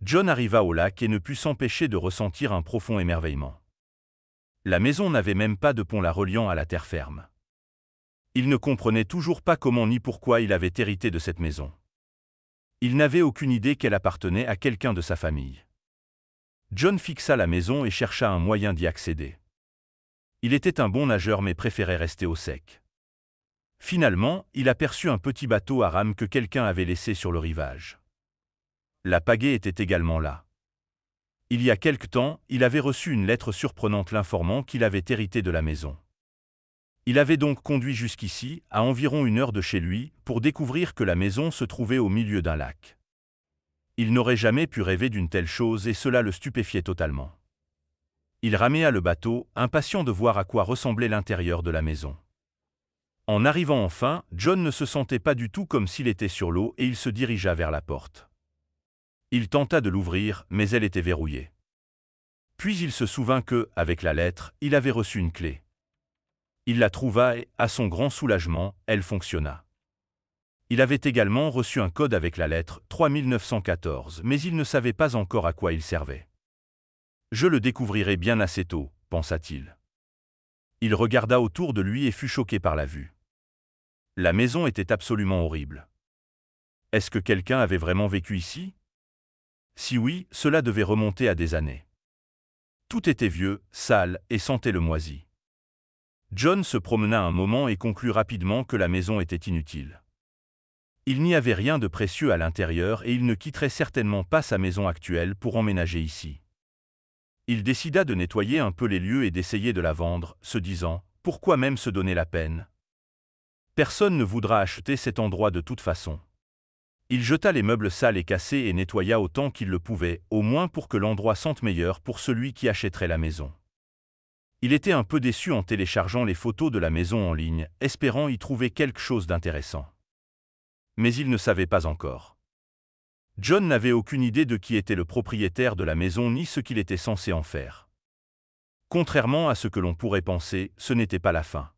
John arriva au lac et ne put s'empêcher de ressentir un profond émerveillement. La maison n'avait même pas de pont la reliant à la terre ferme. Il ne comprenait toujours pas comment ni pourquoi il avait hérité de cette maison. Il n'avait aucune idée qu'elle appartenait à quelqu'un de sa famille. John fixa la maison et chercha un moyen d'y accéder. Il était un bon nageur mais préférait rester au sec. Finalement, il aperçut un petit bateau à rames que quelqu'un avait laissé sur le rivage. La pagaie était également là. Il y a quelque temps, il avait reçu une lettre surprenante l'informant qu'il avait hérité de la maison. Il avait donc conduit jusqu'ici, à environ 1 heure de chez lui, pour découvrir que la maison se trouvait au milieu d'un lac. Il n'aurait jamais pu rêver d'une telle chose et cela le stupéfiait totalement. Il raméa le bateau, impatient de voir à quoi ressemblait l'intérieur de la maison. En arrivant enfin, John ne se sentait pas du tout comme s'il était sur l'eau et il se dirigea vers la porte. Il tenta de l'ouvrir, mais elle était verrouillée. Puis il se souvint que, avec la lettre, il avait reçu une clé. Il la trouva et, à son grand soulagement, elle fonctionna. Il avait également reçu un code avec la lettre 3914, mais il ne savait pas encore à quoi il servait. « Je le découvrirai bien assez tôt », pensa-t-il. Il regarda autour de lui et fut choqué par la vue. La maison était absolument horrible. Est-ce que quelqu'un avait vraiment vécu ici? Si oui, cela devait remonter à des années. Tout était vieux, sale et sentait le moisi. John se promena un moment et conclut rapidement que la maison était inutile. Il n'y avait rien de précieux à l'intérieur et il ne quitterait certainement pas sa maison actuelle pour emménager ici. Il décida de nettoyer un peu les lieux et d'essayer de la vendre, se disant « Pourquoi même se donner la peine? Personne ne voudra acheter cet endroit de toute façon. » Il jeta les meubles sales et cassés et nettoya autant qu'il le pouvait, au moins pour que l'endroit sente meilleur pour celui qui achèterait la maison. Il était un peu déçu en téléchargeant les photos de la maison en ligne, espérant y trouver quelque chose d'intéressant. Mais il ne savait pas encore. John n'avait aucune idée de qui était le propriétaire de la maison ni ce qu'il était censé en faire. Contrairement à ce que l'on pourrait penser, ce n'était pas la fin.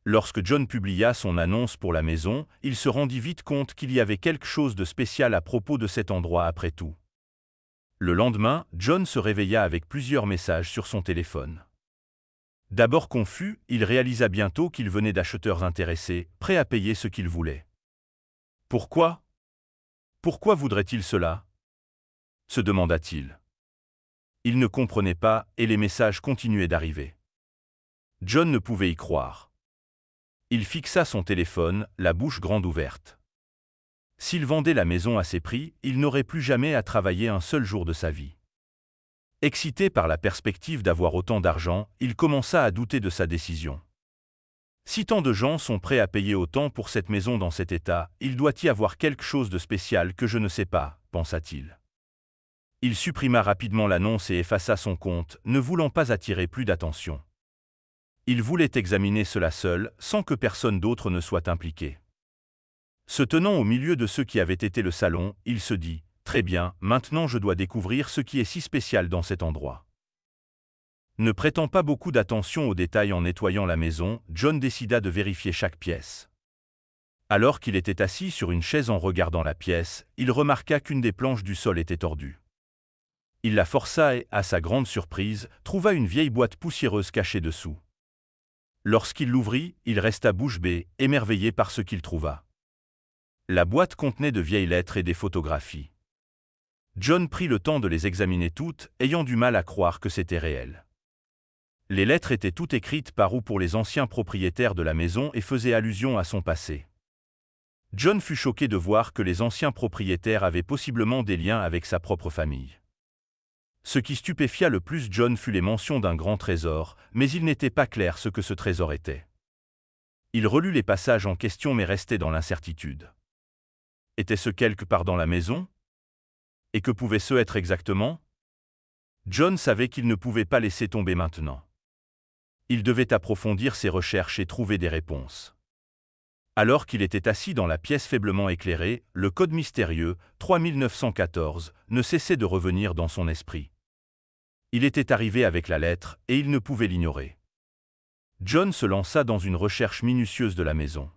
Lorsque John publia son annonce pour la maison, il se rendit vite compte qu'il y avait quelque chose de spécial à propos de cet endroit après tout. Le lendemain, John se réveilla avec plusieurs messages sur son téléphone. D'abord confus, il réalisa bientôt qu'il venait d'acheteurs intéressés, prêts à payer ce qu'ils voulaient. Pourquoi? Pourquoi voudrait-il cela? Se demanda-t-il. Il ne comprenait pas, et les messages continuaient d'arriver. John ne pouvait y croire. Il fixa son téléphone, la bouche grande ouverte. S'il vendait la maison à ces prix, il n'aurait plus jamais à travailler un seul jour de sa vie. Excité par la perspective d'avoir autant d'argent, il commença à douter de sa décision. Si tant de gens sont prêts à payer autant pour cette maison dans cet état, il doit y avoir quelque chose de spécial que je ne sais pas, pensa-t-il. Il supprima rapidement l'annonce et effaça son compte, ne voulant pas attirer plus d'attention. Il voulait examiner cela seul, sans que personne d'autre ne soit impliqué. Se tenant au milieu de ce qui avait été le salon, il se dit « Très bien, maintenant je dois découvrir ce qui est si spécial dans cet endroit. » Ne prêtant pas beaucoup d'attention aux détails en nettoyant la maison, John décida de vérifier chaque pièce. Alors qu'il était assis sur une chaise en regardant la pièce, il remarqua qu'une des planches du sol était tordue. Il la força et, à sa grande surprise, trouva une vieille boîte poussiéreuse cachée dessous. Lorsqu'il l'ouvrit, il resta bouche bée, émerveillé par ce qu'il trouva. La boîte contenait de vieilles lettres et des photographies. John prit le temps de les examiner toutes, ayant du mal à croire que c'était réel. Les lettres étaient toutes écrites par ou pour les anciens propriétaires de la maison et faisaient allusion à son passé. John fut choqué de voir que les anciens propriétaires avaient possiblement des liens avec sa propre famille. Ce qui stupéfia le plus John fut les mentions d'un grand trésor, mais il n'était pas clair ce que ce trésor était. Il relut les passages en question mais restait dans l'incertitude. Était-ce quelque part dans la maison? Et que pouvait-ce être exactement? John savait qu'il ne pouvait pas laisser tomber maintenant. Il devait approfondir ses recherches et trouver des réponses. Alors qu'il était assis dans la pièce faiblement éclairée, le code mystérieux, 3914, ne cessait de revenir dans son esprit. Il était arrivé avec la lettre, et il ne pouvait l'ignorer. John se lança dans une recherche minutieuse de la maison.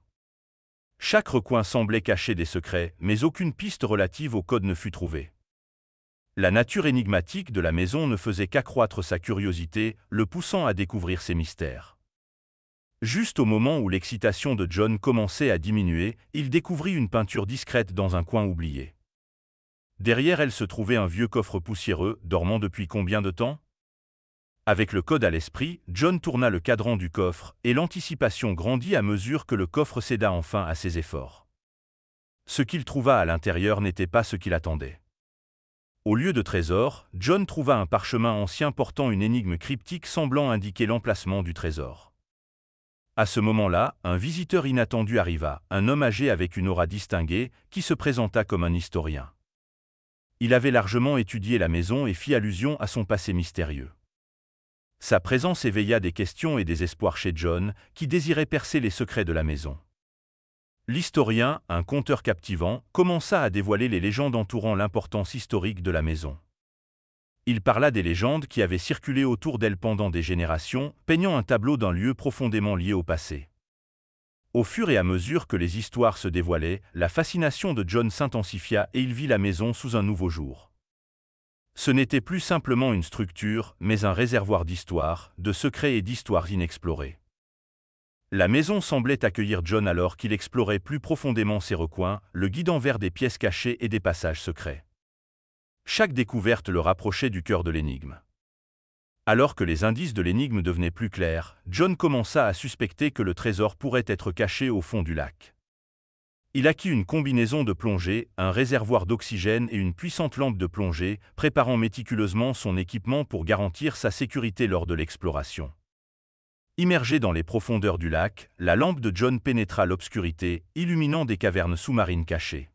Chaque recoin semblait cacher des secrets, mais aucune piste relative au code ne fut trouvée. La nature énigmatique de la maison ne faisait qu'accroître sa curiosité, le poussant à découvrir ses mystères. Juste au moment où l'excitation de John commençait à diminuer, il découvrit une peinture discrète dans un coin oublié. Derrière elle se trouvait un vieux coffre poussiéreux, dormant depuis combien de temps? Avec le code à l'esprit, John tourna le cadran du coffre, et l'anticipation grandit à mesure que le coffre céda enfin à ses efforts. Ce qu'il trouva à l'intérieur n'était pas ce qu'il attendait. Au lieu de trésor, John trouva un parchemin ancien portant une énigme cryptique semblant indiquer l'emplacement du trésor. À ce moment-là, un visiteur inattendu arriva, un homme âgé avec une aura distinguée, qui se présenta comme un historien. Il avait largement étudié la maison et fit allusion à son passé mystérieux. Sa présence éveilla des questions et des espoirs chez John, qui désirait percer les secrets de la maison. L'historien, un conteur captivant, commença à dévoiler les légendes entourant l'importance historique de la maison. Il parla des légendes qui avaient circulé autour d'elle pendant des générations, peignant un tableau d'un lieu profondément lié au passé. Au fur et à mesure que les histoires se dévoilaient, la fascination de John s'intensifia et il vit la maison sous un nouveau jour. Ce n'était plus simplement une structure, mais un réservoir d'histoires, de secrets et d'histoires inexplorées. La maison semblait accueillir John alors qu'il explorait plus profondément ses recoins, le guidant vers des pièces cachées et des passages secrets. Chaque découverte le rapprochait du cœur de l'énigme. Alors que les indices de l'énigme devenaient plus clairs, John commença à suspecter que le trésor pourrait être caché au fond du lac. Il acquit une combinaison de plongée, un réservoir d'oxygène et une puissante lampe de plongée, préparant méticuleusement son équipement pour garantir sa sécurité lors de l'exploration. Immergée dans les profondeurs du lac, la lampe de John pénétra l'obscurité, illuminant des cavernes sous-marines cachées.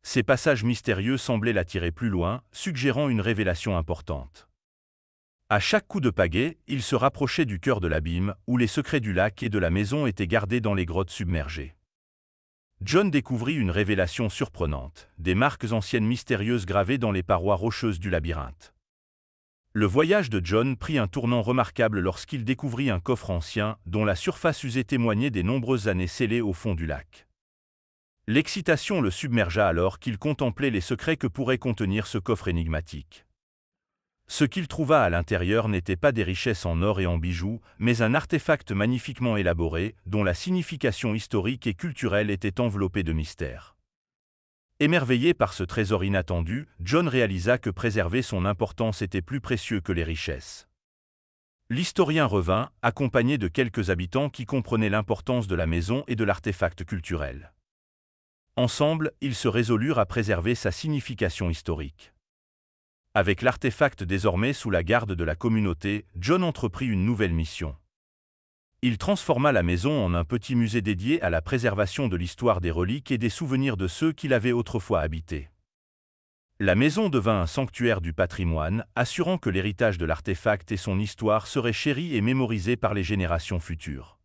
Ces passages mystérieux semblaient l'attirer plus loin, suggérant une révélation importante. À chaque coup de pagaie, il se rapprochait du cœur de l'abîme, où les secrets du lac et de la maison étaient gardés dans les grottes submergées. John découvrit une révélation surprenante, des marques anciennes mystérieuses gravées dans les parois rocheuses du labyrinthe. Le voyage de John prit un tournant remarquable lorsqu'il découvrit un coffre ancien, dont la surface usée témoignait des nombreuses années scellées au fond du lac. L'excitation le submergea alors qu'il contemplait les secrets que pourrait contenir ce coffre énigmatique. Ce qu'il trouva à l'intérieur n'était pas des richesses en or et en bijoux, mais un artefact magnifiquement élaboré, dont la signification historique et culturelle était enveloppée de mystère. Émerveillé par ce trésor inattendu, John réalisa que préserver son importance était plus précieux que les richesses. L'historien revint, accompagné de quelques habitants qui comprenaient l'importance de la maison et de l'artefact culturel. Ensemble, ils se résolurent à préserver sa signification historique. Avec l'artefact désormais sous la garde de la communauté, John entreprit une nouvelle mission. Il transforma la maison en un petit musée dédié à la préservation de l'histoire des reliques et des souvenirs de ceux qui l'avaient autrefois habité. La maison devint un sanctuaire du patrimoine, assurant que l'héritage de l'artefact et son histoire seraient chéris et mémorisés par les générations futures.